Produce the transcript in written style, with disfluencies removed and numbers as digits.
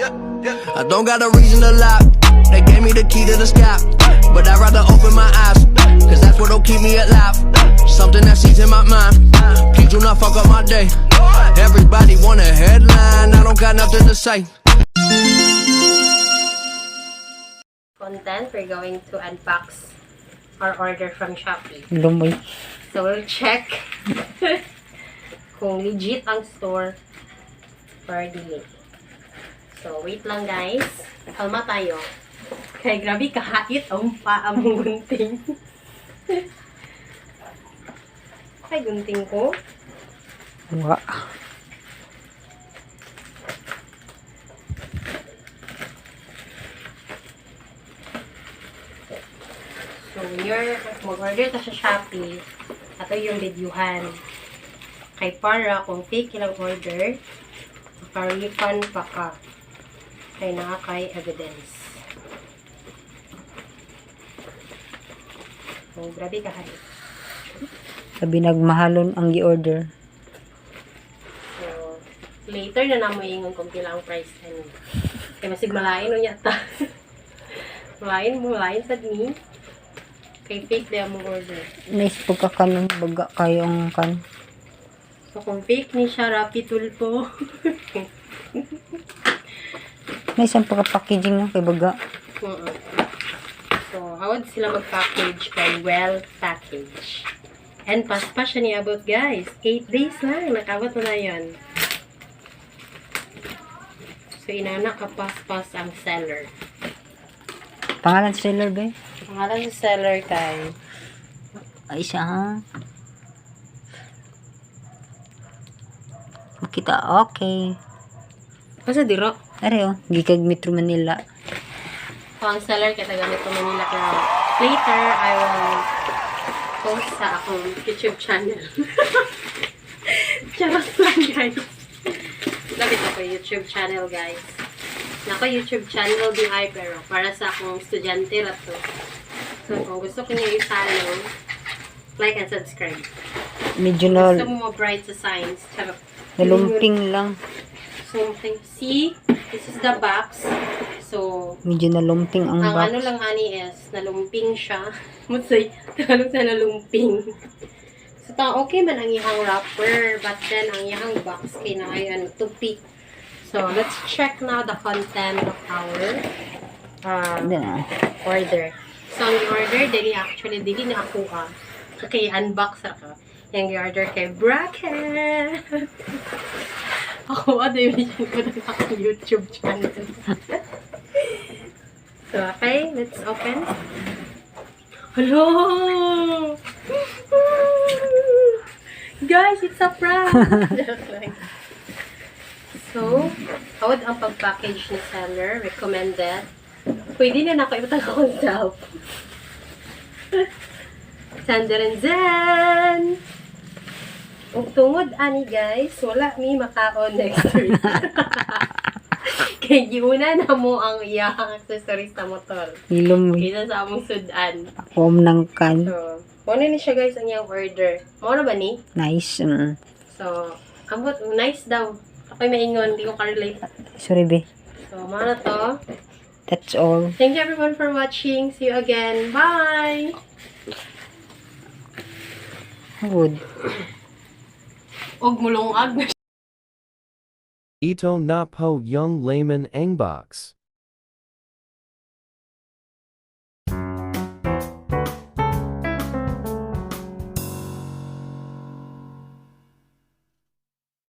I don't got a reason to lie. They gave me the key to the sky, but I'd rather open my eyes, cause that's what'll keep me alive. Something that sees in my mind. Please do not fuck up my day. Everybody want a headline, I don't got nothing to say. Content, we're going to unbox our order from Shopee. Lumoy. So we'll check kung legit ang store or delete. So wait lang guys. Kalma tayo. Kaya grabe kahait ang paa mong gunting. Ay, gunting ko. Wa. So when you're mag-order ka sa Shopee, ito yung videohan. Kay para kung fake ilang order, maka-refund pa ka. Kay nakakay evidence. So, grabe kahit. Sabi nagmahalon ang i-order. So, later na namo ingon kung pila ang price ani. Kay masig malain o yata. malain sad ni. Kay fake na mo order. Nice pagkakanong baga kayong kan. So, kung fake ni siya, Rappi Tulpo. Nice ang pagka-packaging nga kay baga. So, hawad sila mag-package kay well package. And paspas siya niabot guys. 8 days lang. Nakabot na yun. So, inana ka paspas ang seller. Pangalan sa seller ba? Pangalan sa seller kay Ay siya ha. Makita okay. Asa diro? Are oh, gikag Metro Manila. So, ang seller kay taga Metro Manila kaya later I will post sa akong YouTube channel. Charot lang guys. Lapit ako YouTube channel guys. Nako YouTube channel din ay pero para sa akong estudyante ra to. So kung gusto ko niyo i-follow, like and subscribe. Medyo Gusto mo bright sa science. Charot. nalumping lang. Something. See? This is the box. So, Medyo nalumping ang ang box. ano lang ani is, nalumping siya. Matsay, tagalog sa nalumping. So, okay man ang ihang wrapper, but then ang ihang box kay na ay ano, tupik. So, let's check now the content of our order. So, ang order, dili actually, dili na ako okay, unbox ako. Yung order kay Bracket. Ako, ano yung ko na akong YouTube channel. So, okay, let's open. Hello! Guys, it's a prank! So, hawad ang pag-package ni seller. Recommended. Pwede na ako ibatang akong self. Sandaranzan! Ug tungod ani guys, wala mi makaon next week. Kay giuna na mo ang iyang accessories sa motor. Ilom Isa sa among sudan. ako nang kan. So, muna ni siya guys ang iyang order. Mao na ba ni? Nice. So, ambot nice daw. Ako'y maingon, di ko ka-relate. Sorry be. So, mao na to. That's all. Thank you everyone for watching. See you again. Bye! Good. Og mulungag na Ito na po yung layman ang box.